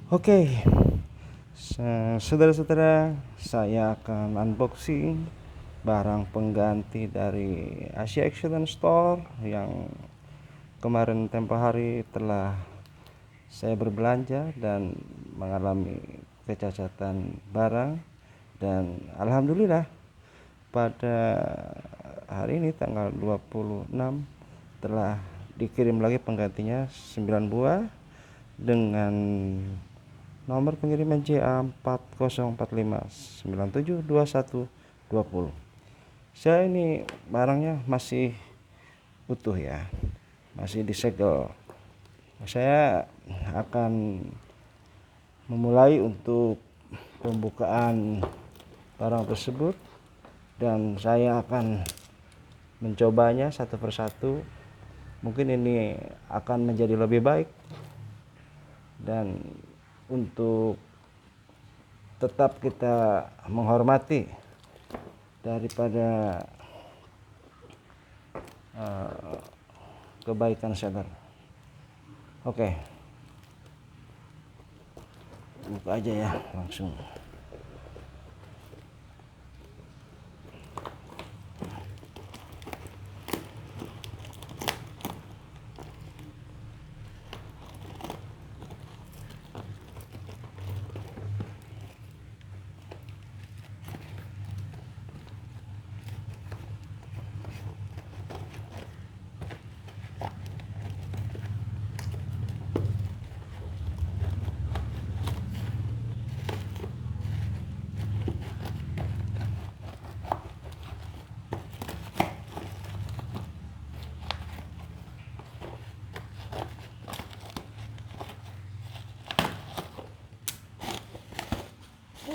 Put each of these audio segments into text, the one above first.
Oke, saudara-saudara, saya akan unboxing barang pengganti dari Asia Excellent Store yang kemarin tempo hari telah saya berbelanja dan mengalami kecacatan barang, dan alhamdulillah pada hari ini tanggal 26 telah dikirim lagi penggantinya 9 buah dengan nomor pengiriman JA4045972120. Saya ini barangnya masih utuh ya, masih disegel. Saya akan memulai untuk pembukaan barang tersebut dan saya akan mencobanya satu persatu. Mungkin ini akan menjadi lebih baik, dan untuk tetap kita menghormati daripada kebaikan seller. Oke, buka aja ya langsung.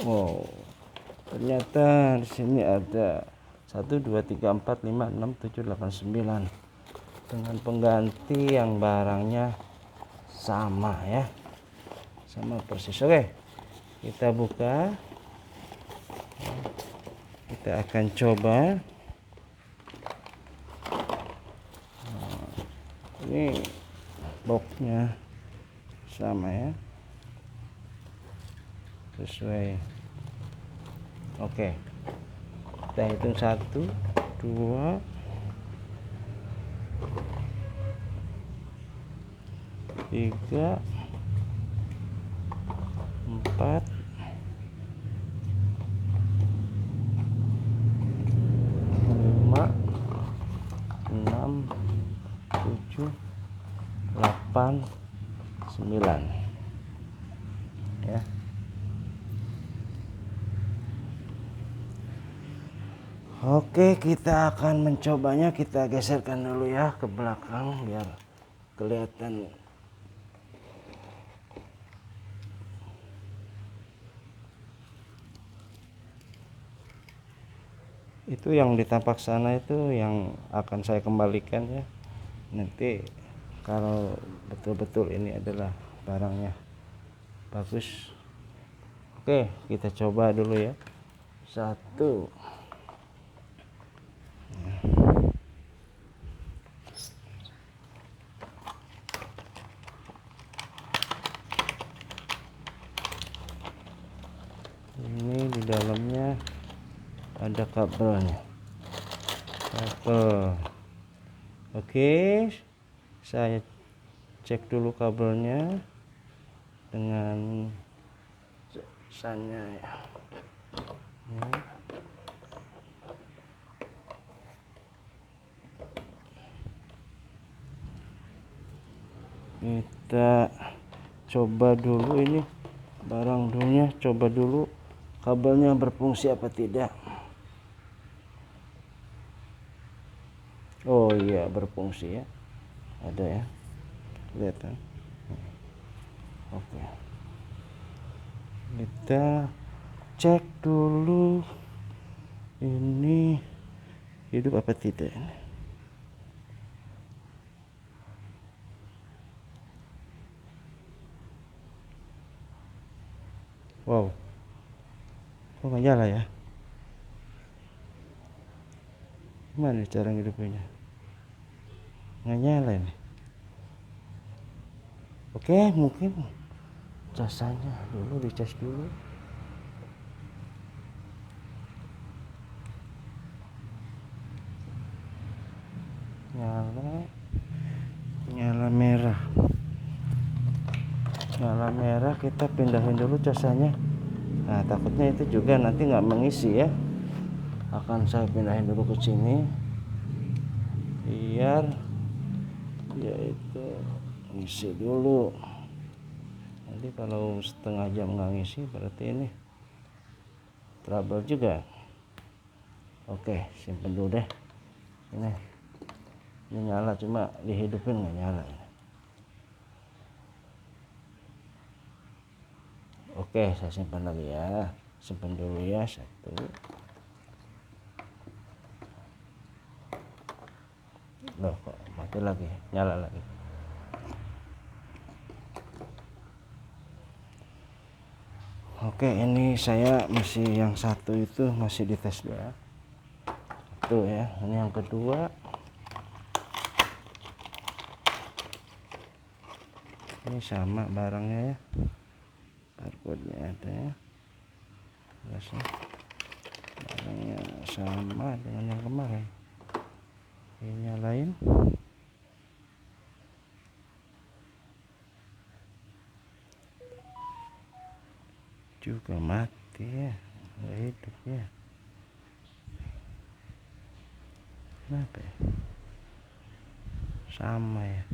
Wow, ternyata di sini ada 1 2 3 4 5 6 7 8 9 dengan pengganti yang barangnya sama ya, sama persis. Oke, kita buka, kita akan coba. Ini boxnya sama ya, sesuai. Oke, kita hitung 1 2 3 4 5 6 7 8 9 ya. Oke, kita akan mencobanya. Kita geserkan dulu ya ke belakang biar kelihatan. Itu yang di tampak sana itu yang akan saya kembalikan ya, nanti kalau betul-betul ini adalah barangnya bagus. Oke, kita coba dulu ya. 1. Ini di dalamnya ada kabelnya. Kabel. Oke, saya cek dulu kabelnya dengan sannya ya. Kita coba dulu ini barang dunia, coba dulu kabelnya berfungsi apa tidak. Oh iya, berfungsi ya, ada ya, kelihatan. Oke, kita cek dulu ini hidup apa tidak. Wow, kok nggak nyala ya? Gimana cara ngidupinnya? Nggak nyala ini. Oke, mungkin Casanya dulu dicas dulu. Nyala merah, nyala merah, kita pindahin dulu casanya. Nah, takutnya itu juga nanti nggak mengisi ya. Akan saya pindahin dulu ke sini biar dia itu ngisi dulu. Nanti kalau setengah jam nggak ngisi berarti ini trouble juga. Oke, simpen dulu deh. Ini nyala, cuma dihidupin nggak nyala. Oke, saya simpan lagi ya. Simpan dulu ya, satu. Loh, kok mati lagi, nyala lagi. Oke, ini saya masih yang satu itu masih dites dulu ya. Satu ya, ini yang kedua. Ini sama barangnya ya, barcode-nya ada ya. Barangnya sama dengan yang kemarin. Ini nyalain. Juga mati ya, nggak hidup ya. Kenapa ya? Sama ya.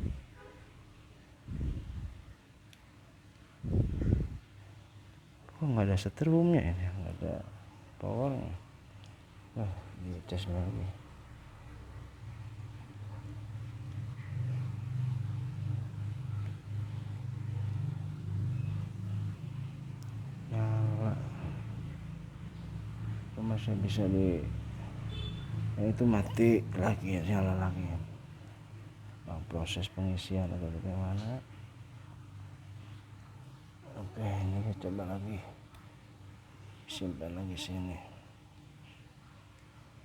Kok nggak ada setrumnya ini, nggak ada powernya. Nah, dicas lagi. Nyala. Kok masih bisa itu mati lagi ya, nyala lagi. Nah, proses pengisian atau bagaimana? Oke, ini kita coba lagi. Simpan lagi sini.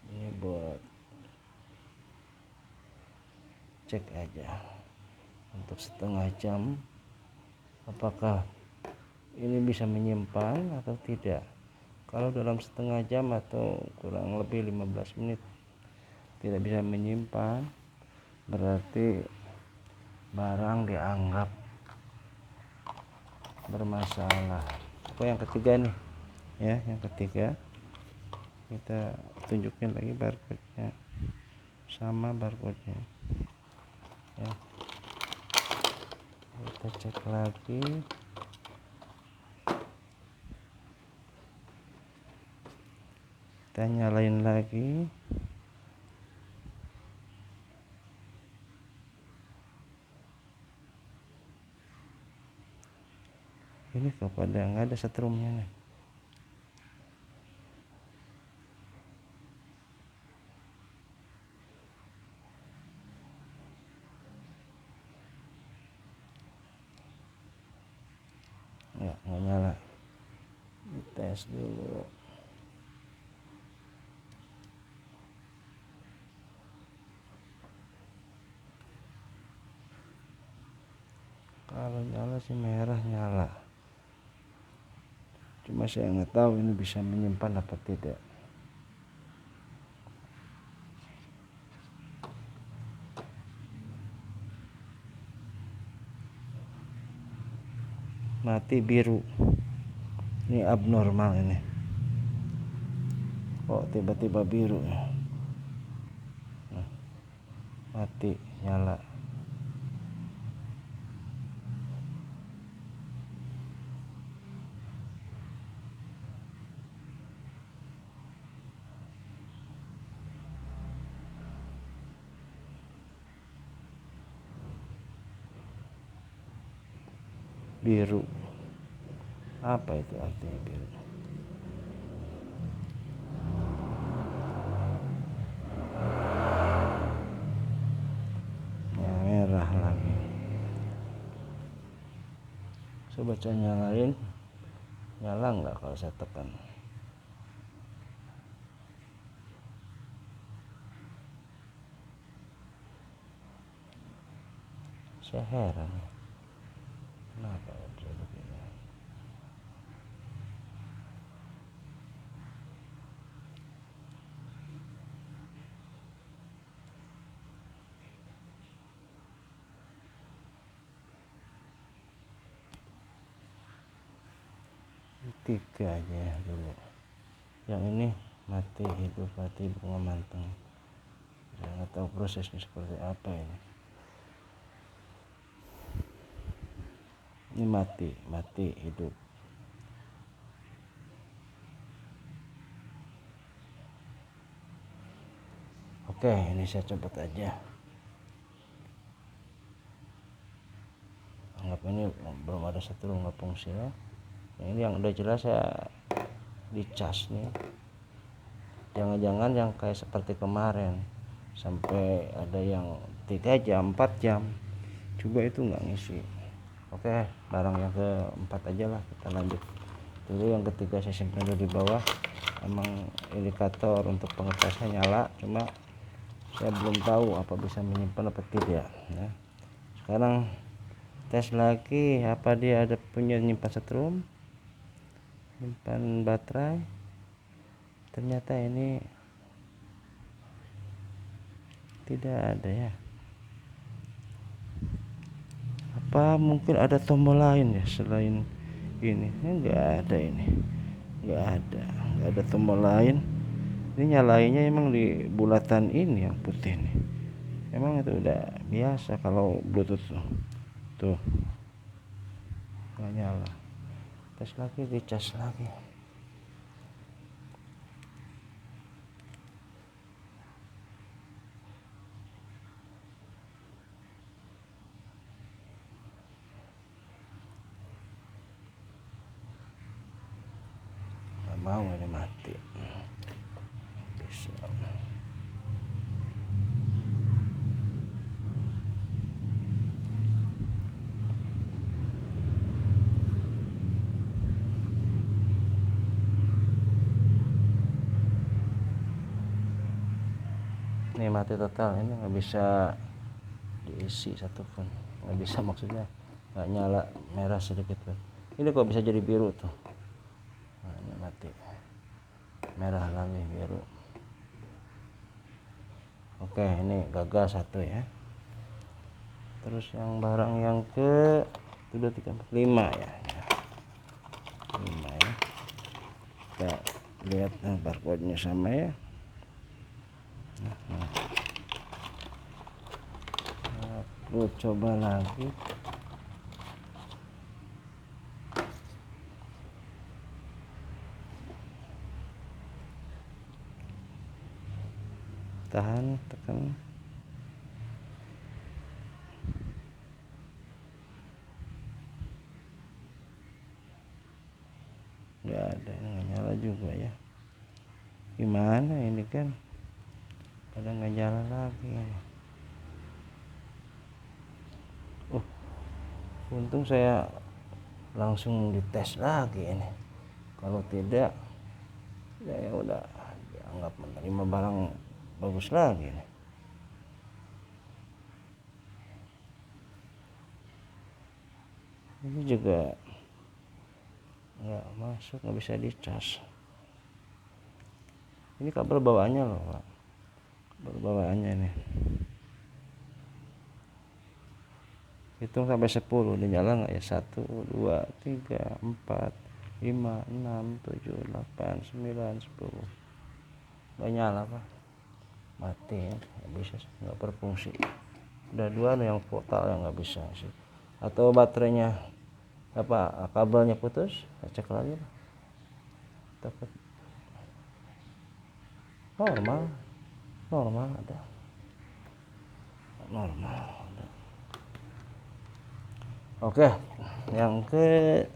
Ini buat cek aja untuk setengah jam apakah ini bisa menyimpan atau tidak. Kalau dalam setengah jam atau kurang lebih 15 menit tidak bisa menyimpan, berarti barang dianggap bermasalah. Oh, yang ketiga nih ya, yang ketiga kita tunjukin lagi barcode-nya, sama barcode-nya ya. Kita cek lagi. Kita nyalain lagi. Ini kepada nggak ada setrumnya nih. Ya, nggak nyala. Tes dulu. Kalau nyala sih merah nyala. Cuma saya nggak tahu ini bisa menyimpan apa tidak. Mati biru. Ini abnormal ini. Kok tiba-tiba biru ya? Nah, mati nyala. Biru. Apa itu artinya biru? Ya, merah lagi. Coba saya nyalain. Nyala nggak kalau saya tekan? Saya heran. Kenapa bisa begini? 3 aja ya dulu. Yang ini mati, hidup, mati, bunga manteng. Saya nggak tahu prosesnya seperti apa ini. Ini mati, hidup. Oke, ini saya coba aja. Anggap ini belum ada setrum, nggak fungsi ya. Ini yang udah jelas saya dicas nih. Jangan-jangan yang kayak seperti kemarin sampai ada yang 3 jam 4 jam coba itu nggak ngisi. Oke, barang yang keempat aja lah, kita lanjut dulu. Yang ketiga saya simpan dulu di bawah. Emang indikator untuk pengetasnya nyala, cuma saya belum tahu apa bisa menyimpan apa tidak ya. Sekarang tes lagi apa dia ada punya nyimpan setrum, nyimpan baterai. Ternyata ini tidak ada ya. Apa mungkin ada tombol lain ya selain ini? Enggak ada, ini enggak ada tombol lain. Ini nyalainnya emang di bulatan ini yang putih nih. Emang itu udah biasa kalau Bluetooth tuh nggak nyala. Tes lagi, dicas lagi. Nggak mau, ini mati. Bisa. Ini mati total, ini nggak bisa diisi satupun, nggak bisa, maksudnya nggak nyala, merah sedikit pun. Ini kok bisa jadi biru tuh. Nah, ini mati, merah lagi, biru. Oke, ini gagal satu ya. Terus yang barang yang ke 2, 3, 4, 5 ya. 5 ya. Kita lihat barcode-nya sama ya. Aku coba lagi. Tahan, tekan. Nggak ada, nggak nyala juga ya. Gimana ini kan? Pada nggak nyala lagi. Untung saya langsung dites lagi ini. Kalau tidak, ya udah dianggap menerima barang bagus lagi nih. Ini juga nggak masuk, nggak bisa dicas. Ini kabel bawaannya loh Pak, kabel bawaannya nih. Hitung sampai 10, ini nyala nggak ya? 1, 2, 3, 4, 5, 6, 7, 8, 9, 10. Nggak nyala Pak, mati ya. Nggak bisa, nggak berfungsi. Udah 2 yang total yang nggak bisa sih. Atau baterainya apa, kabelnya putus? Saya cek lagi Pak. Takut normal ada, normal ada. Oke, yang ke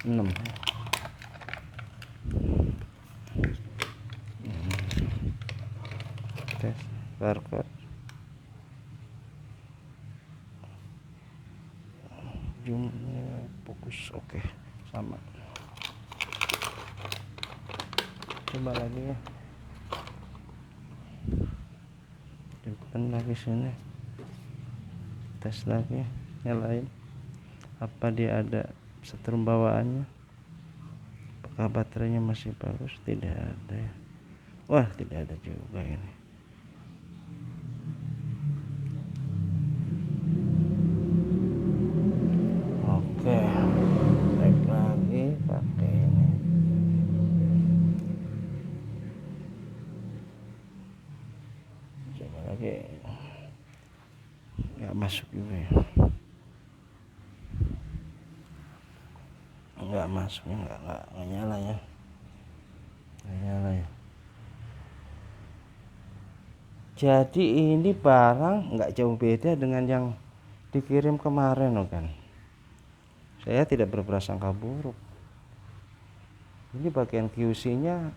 6 tes barcode, zoomnya fokus. Oke, sama. Coba lagi ya, simpan lagi sini, tes lagi, nyalain. Apa dia ada setrum bawaannya? Apakah baterainya masih bagus? Tidak ada ya. Wah, tidak ada juga ini. Oke, masuk juga ya, nggak masuknya, nggak nyala ya, nggak nyala ya. Jadi ini barang nggak jauh beda dengan yang dikirim kemarin loh kan. Saya tidak berprasangka buruk. Ini bagian QC-nya,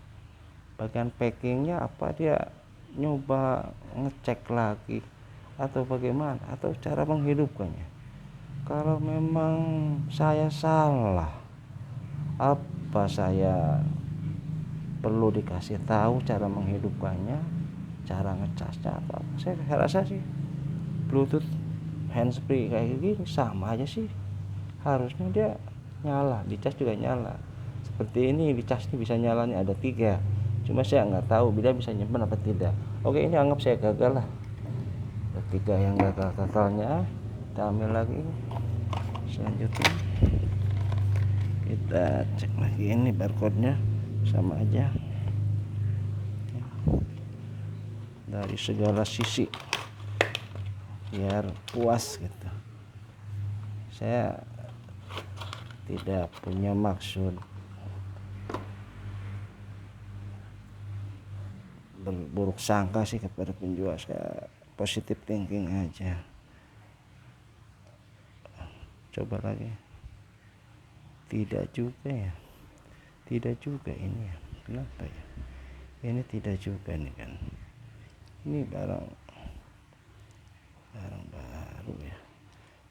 bagian packingnya apa dia nyoba ngecek lagi atau bagaimana, atau cara menghidupkannya. Kalau memang saya salah, apa saya perlu dikasih tahu cara menghidupkannya, cara ngecasnya atau apa? Saya rasa sih Bluetooth handsfree kayak gini sama aja sih, harusnya dia nyala, dicas juga nyala. Seperti ini dicas ini bisa nyala nih, ada 3, cuma saya nggak tahu bila bisa nyimpen apa tidak. Oke, ini anggap saya gagal lah. Ada 3 yang gagal-gagalnya, kita ambil lagi. Selanjutnya kita cek lagi, ini barcode-nya sama aja dari segala sisi biar puas gitu. Saya tidak punya maksud berburuk sangka sih kepada penjual, saya positive thinking aja. Coba lagi, tidak juga ya, tidak juga ini ya, kenapa ya ini tidak juga nih kan, ini barang baru ya,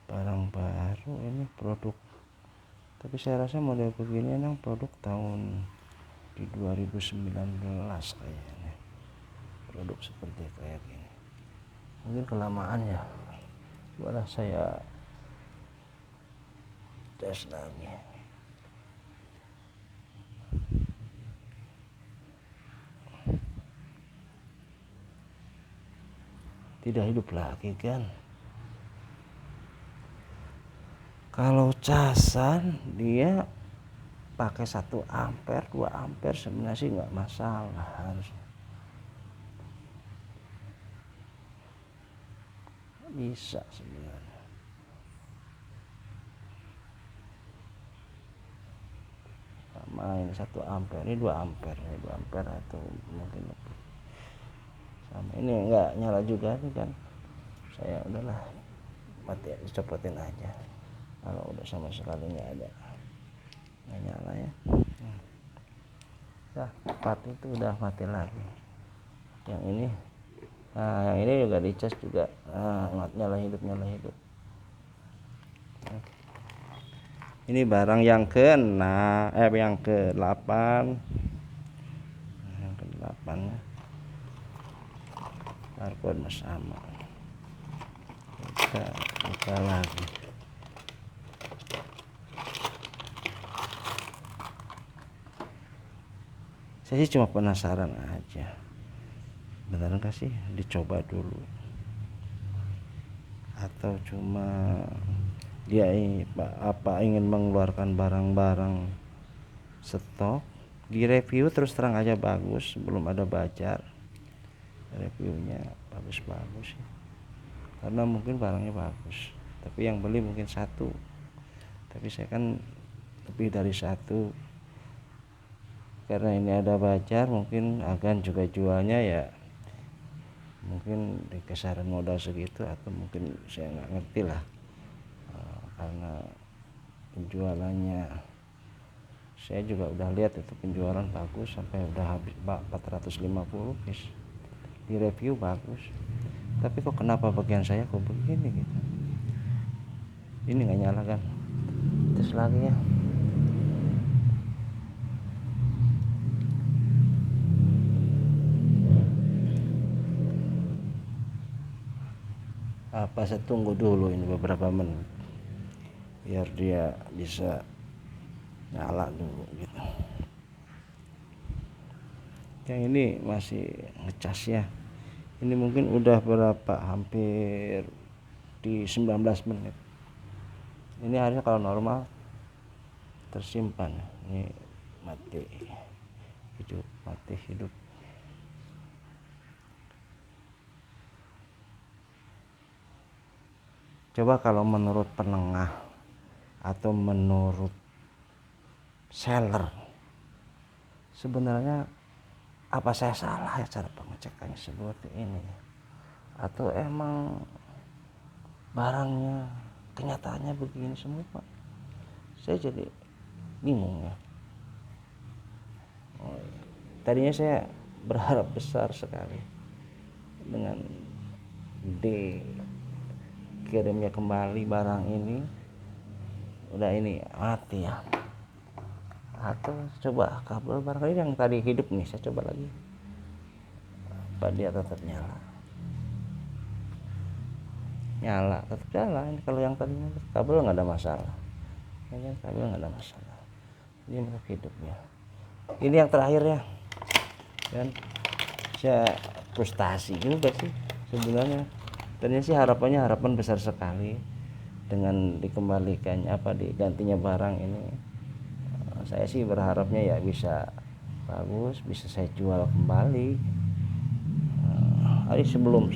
barang baru, ini produk, tapi saya rasa model begini emang produk tahun di 2019 kayaknya, produk seperti kayak gini. Mungkin kelamaan ya, malah saya tes lagi. Tidak hidup lagi kan. Kalau casan dia pakai 1 ampere 2 ampere sebenarnya sih nggak masalah, harusnya bisa sebenarnya. Sama ini 1 ampere, ini 2 ampere, 2 ampere atau mungkin lebih. Sama ini nggak nyala juga nih kan, saya udahlah mati, copotin aja. Kalau udah sama sekali nggak ada, nggak nyala ya. Nah, part itu udah mati lagi. Yang ini, nah yang ini juga dicas juga, nyala hidup. Ini barang yang ke-6, yang ke-8, yang ke-8 barcode sama. Kita buka lagi. Saya sih cuma penasaran aja, beneran gak sih dicoba dulu, atau cuma dia ingin mengeluarkan barang-barang stok di review, terus terang aja bagus, belum ada bajar, reviewnya bagus ya. Karena mungkin barangnya bagus, tapi yang beli mungkin 1, tapi saya kan lebih dari 1. Karena ini ada bajar, mungkin akan juga jualnya ya mungkin di kisaran modal segitu, atau mungkin saya nggak ngerti lah, karena penjualannya saya juga udah lihat itu penjualan bagus sampai udah habis 450 piece, di review bagus, tapi kok kenapa bagian saya kok begini gitu. Ini nggak nyala kan, terus lagi ya. Apa saya tunggu dulu ini beberapa menit biar dia bisa nyala dulu gitu. Yang ini masih ngecas ya, ini mungkin udah berapa, hampir di 19 menit. Ini harusnya kalau normal tersimpan, ini mati hidup. Coba kalau menurut penengah atau menurut seller, sebenarnya apa saya salah ya cara pengecekannya seperti ini, atau emang barangnya kenyataannya begini semua? Saya jadi bingung ya. Tadinya saya berharap besar sekali dengan dikirimnya kembali barang ini, udah ini mati ya. Atau coba kabel barangkali yang tadi hidup nih, saya coba lagi, apa dia tetap nyala tetap jalan. Kalau yang tadinya kabel nggak ada masalah, ini kabel nggak ada masalah, ini tetap hidup ya. Ini yang terakhir ya, dan saya frustasi juga sih sebenarnya. Tadinya sih harapan besar sekali dengan dikembalikannya, digantinya barang ini. Saya sih berharapnya ya bisa bagus, bisa saya jual kembali. Sebelum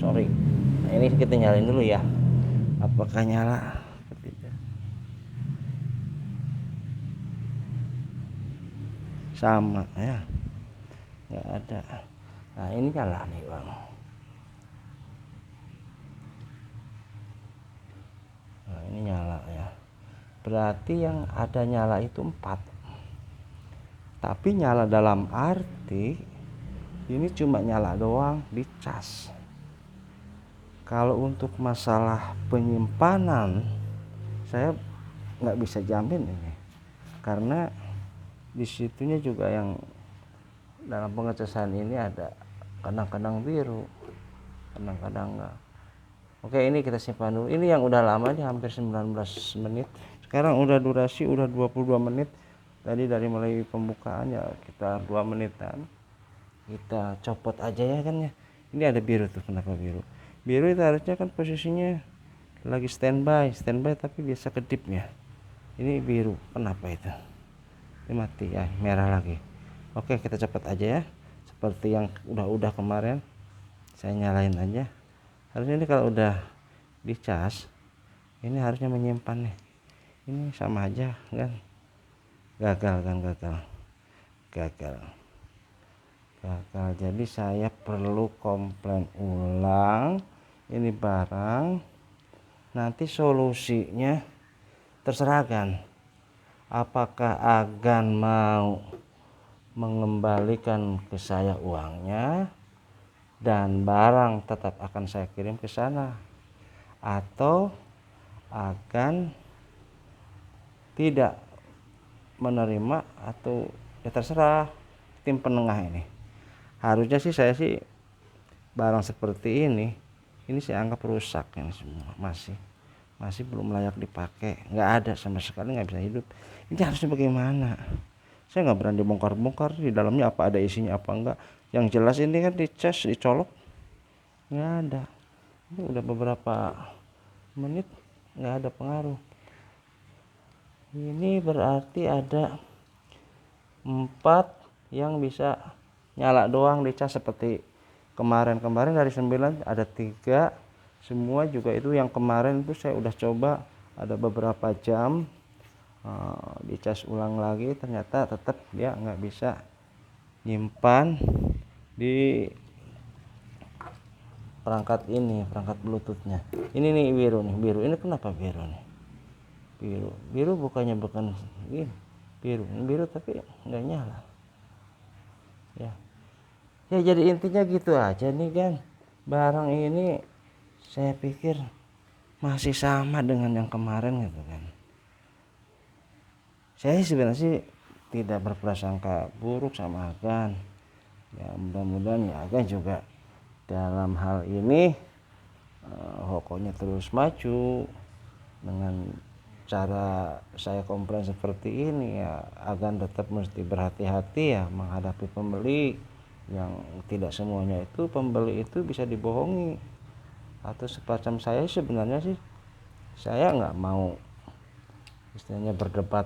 ini kita nyalain dulu ya, apakah nyala? Tidak, sama ya, nggak ada. Nah ini nyala nih bang. Nah ini nyala ya, berarti yang ada nyala itu 4, tapi nyala dalam arti ini cuma nyala doang di cas. Kalau untuk masalah penyimpanan saya nggak bisa jamin ini, karena disitunya juga yang dalam pengecasan ini ada kadang-kadang biru, kadang-kadang enggak. Oke, ini kita simpan dulu. Ini yang udah lama, ini hampir 19 menit. Sekarang udah durasi udah 22 menit. Tadi dari mulai pembukaan ya kita 2 menitan. Kita copot aja ya kan ya. Ini ada biru tuh, kenapa biru? Biru itu harusnya kan posisinya lagi standby tapi biasa kedip ya. Ini biru, kenapa itu? Ini mati ya, merah lagi. Oke, kita copot aja ya. Seperti yang udah kemarin. Saya nyalain aja. Harusnya ini kalau udah dicas, ini harusnya menyimpan nih. Ini sama aja kan? Gagal. Jadi saya perlu komplain ulang ini barang. Nanti solusinya terserah kan, apakah Agan mau mengembalikan ke saya uangnya dan barang tetap akan saya kirim ke sana, atau Agan tidak menerima, atau ya terserah tim penengah ini. Harusnya sih saya sih barang seperti ini saya anggap rusak ini semua, masih belum layak dipakai, nggak ada sama sekali, nggak bisa hidup. Ini harusnya bagaimana? Saya nggak berani bongkar di dalamnya apa ada isinya apa enggak. Yang jelas ini kan dicas, dicolok, nggak ada. Ini udah beberapa menit nggak ada pengaruh. Ini berarti ada 4 yang bisa nyala doang dicas, seperti kemarin dari 9 ada 3 semua juga. Itu yang kemarin itu saya udah coba ada beberapa jam dicas ulang lagi, ternyata tetap dia nggak bisa nyimpan di perangkat bluetoothnya. Ini nih biru ini kenapa biru nih? Biru bukan ini biru tapi nggak nyala ya. Jadi intinya gitu aja nih kan, barang ini saya pikir masih sama dengan yang kemarin gitu kan. Saya sebenarnya sih tidak berprasangka buruk sama Agan ya, mudah-mudahan ya Agan juga dalam hal ini pokoknya terus maju. Dengan cara saya komplain seperti ini ya, Agan tetap mesti berhati-hati ya menghadapi pembeli, yang tidak semuanya itu pembeli itu bisa dibohongi. Atau semacam saya sebenarnya sih saya nggak mau istilahnya berdebat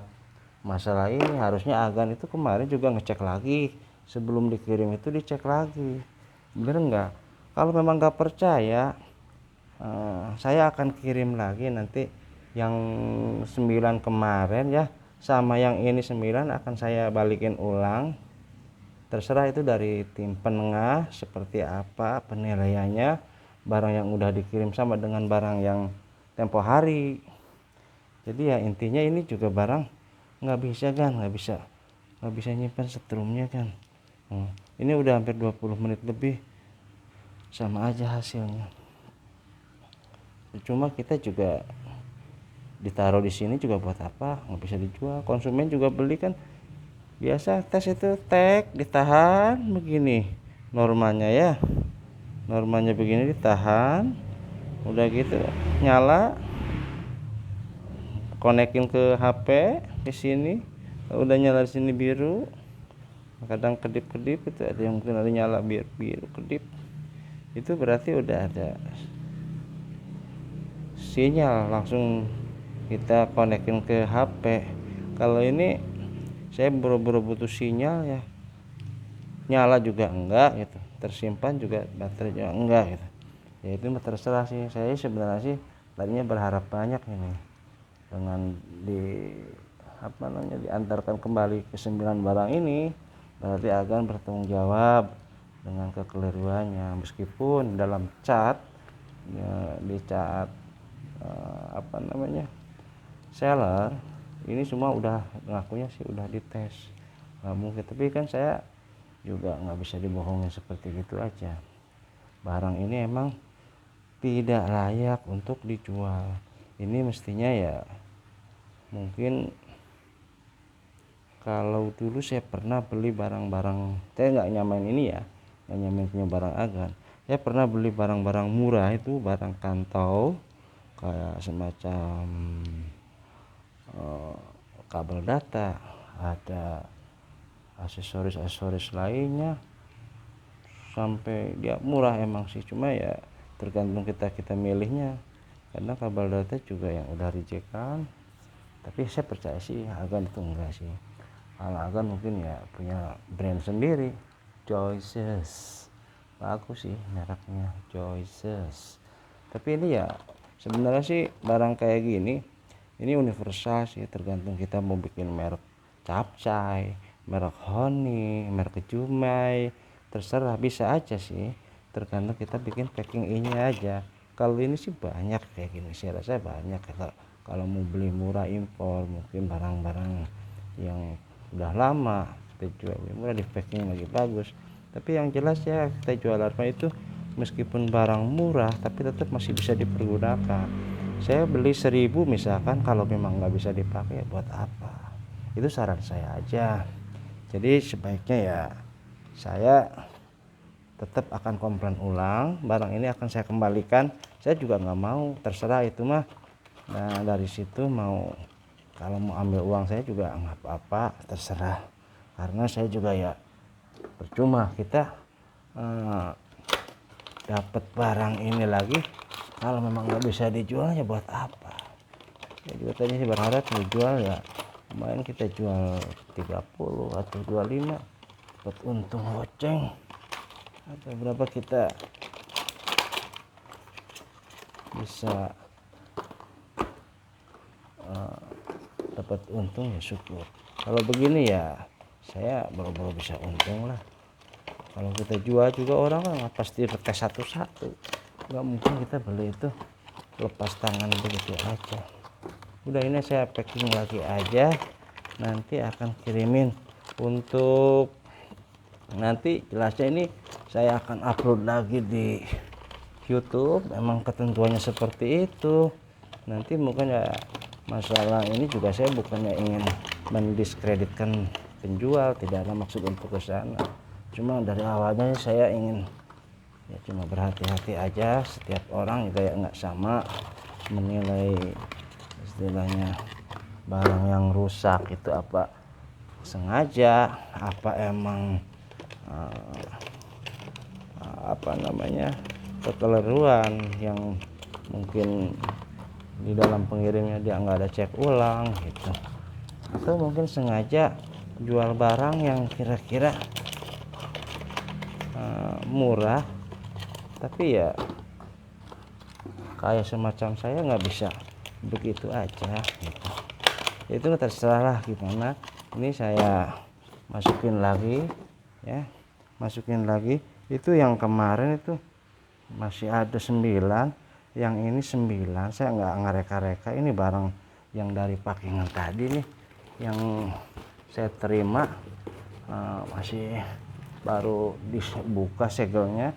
masalah ini. Harusnya Agan itu kemarin juga ngecek lagi sebelum dikirim, itu dicek lagi bener nggak. Kalau memang nggak percaya Saya akan kirim lagi nanti yang 9 kemarin ya, sama yang ini 9 akan saya balikin ulang. Terserah itu dari tim penengah seperti apa penilaiannya, barang yang udah dikirim sama dengan barang yang tempo hari. Jadi ya intinya ini juga barang nggak bisa nyimpan setrumnya kan. Ini udah hampir 20 menit lebih, sama aja hasilnya. Cuma kita juga ditaruh di sini juga buat apa, nggak bisa dijual. Konsumen juga beli kan, biasa tes itu tag ditahan begini normanya ya, normanya begini ditahan, udah gitu nyala, konekin ke HP di sini, udah nyala di sini biru, kadang kedip-kedip itu ada yang mungkin ada nyala biru kedip, itu berarti udah ada sinyal, langsung kita konekin ke HP. Kalau ini saya buru-buru butuh sinyal ya, nyala juga enggak gitu, tersimpan juga baterai juga enggak gitu. Ya itu terserah sih. Saya sebenarnya sih tadinya berharap banyak ini dengan diantarkan kembali ke 9 barang ini, berarti akan bertanggung jawab dengan kekeliruannya, meskipun dalam chat ya, di chat seller ini semua udah ngakunya sih udah dites, nggak mungkin. Tapi kan saya juga nggak bisa dibohongin seperti gitu aja. Barang ini emang tidak layak untuk dijual. Ini mestinya ya, mungkin kalau dulu saya pernah beli barang-barang, saya nggak nyamain ini ya, nggak nyamain punya barang agan. Saya pernah beli barang-barang murah itu, barang kantong kayak semacam kabel data, ada aksesoris lainnya, sampai dia murah emang sih, cuma ya tergantung kita milihnya. Karena kabel data juga yang udah rejekan, tapi saya percaya sih Agan itu enggak sih. Kalau Agan mungkin ya punya brand sendiri, Choices, bagus sih mereknya Choices. Tapi ini ya sebenarnya sih barang kayak gini ini universal sih, tergantung kita mau bikin merek capcay, merek honey, merek jumai, terserah, bisa aja sih, tergantung kita bikin packing ini aja. Kalau ini sih banyak kayak gini, saya rasa banyak. Kalau mau beli murah impor, mungkin barang-barang yang udah lama kita jual murah, di packing lagi bagus. Tapi yang jelas ya, kita jual apa itu meskipun barang murah tapi tetap masih bisa dipergunakan. Saya beli 1000 misalkan, kalau memang nggak bisa dipakai ya buat apa, itu saran saya aja. Jadi sebaiknya ya saya tetap akan komplain ulang, barang ini akan saya kembalikan. Saya juga nggak mau, terserah itu mah. Nah dari situ mau, kalau mau ambil uang saya juga nggak apa-apa, terserah. Karena saya juga ya percuma kita dapat barang ini lagi kalau memang nggak bisa dijual ya buat apa. Ya juga tadi sih berharap dijual ya lumayan, kita jual 30 atau 25 dapat untung goceng, atau berapa kita bisa dapat untung ya syukur. Kalau begini ya saya baru bisa untung lah. Kalau kita jual juga orang kan pasti tes satu-satu, nggak mungkin kita beli itu lepas tangan begitu aja. Udah, ini saya packing lagi aja, nanti akan kirimin. Untuk nanti jelasnya ini saya akan upload lagi di YouTube, memang ketentuannya seperti itu. Nanti mungkin ya masalah ini juga saya bukannya ingin mendiskreditkan penjual, tidak ada maksud untuk ke sana. Cuma dari awalnya saya ingin ya cuma berhati-hati aja. Setiap orang juga ya nggak sama menilai, istilahnya barang yang rusak itu apa sengaja, apa emang kekeliruan yang mungkin di dalam pengirimnya dia nggak ada cek ulang gitu, atau mungkin sengaja jual barang yang kira-kira murah tapi ya kayak semacam saya nggak bisa begitu aja gitu. Itu terserah lah gimana. Ini saya masukin lagi ya, masukin lagi. Itu yang kemarin itu masih ada 9, yang ini 9. Saya nggak ngereka-reka. Ini barang yang dari packingan tadi nih yang saya terima, masih baru dibuka segelnya.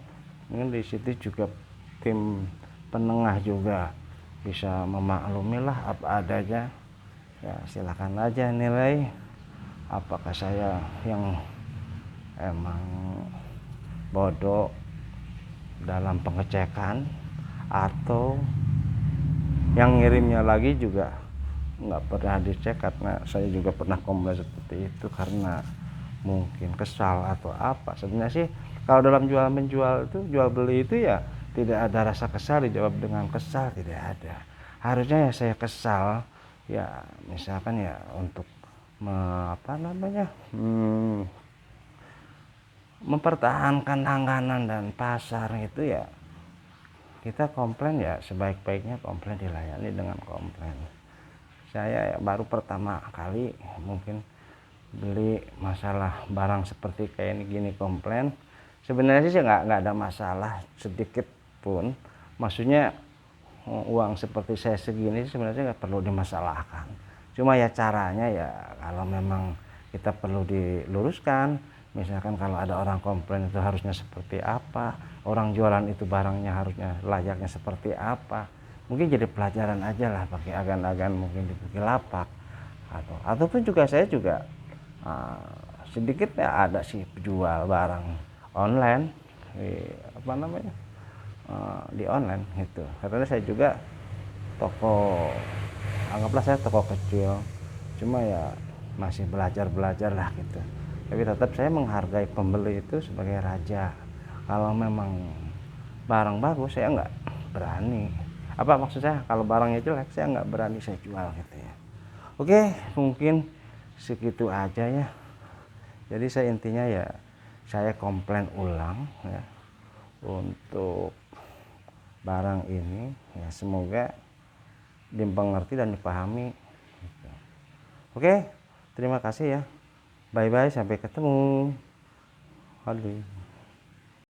Ini di situ juga tim penengah juga bisa memaklumi lah apa adanya ya. Silakan aja nilai apakah saya yang emang bodoh dalam pengecekan atau yang ngirimnya lagi juga nggak pernah dicek, karena saya juga pernah komplain seperti itu karena mungkin kesal atau apa. Sebenarnya sih kalau dalam jual menjual itu, jual beli itu ya tidak ada rasa kesal. Dijawab dengan kesal tidak ada. Harusnya ya saya kesal ya, misalkan ya untuk mempertahankan langganan dan pasar itu ya, kita komplain ya sebaik-baiknya komplain dilayani dengan komplain. Saya ya baru pertama kali mungkin beli masalah barang seperti kayak ini gini komplain. Sebenarnya sih nggak ada masalah sedikit pun. Maksudnya uang seperti saya segini sebenarnya nggak perlu dimasalahkan. Cuma ya caranya ya kalau memang kita perlu diluruskan. Misalkan kalau ada orang komplain itu harusnya seperti apa, orang jualan itu barangnya harusnya layaknya seperti apa. Mungkin jadi pelajaran aja lah, pakai agan-agan mungkin di Bukalapak ataupun juga saya juga sedikit ya ada sih jual barang online di online gitu. Karena saya juga toko, anggaplah saya toko kecil, cuma ya masih belajar lah gitu. Tapi tetap saya menghargai pembeli itu sebagai raja. Kalau memang barang bagus saya nggak berani, maksud saya kalau barangnya jelek saya nggak berani saya jual gitu ya. Oke, mungkin segitu aja ya. Jadi saya intinya ya saya komplain ulang ya untuk barang ini ya, semoga dimengerti dan dipahami gitu. Oke, terima kasih ya. Bye bye, sampai ketemu. Halo.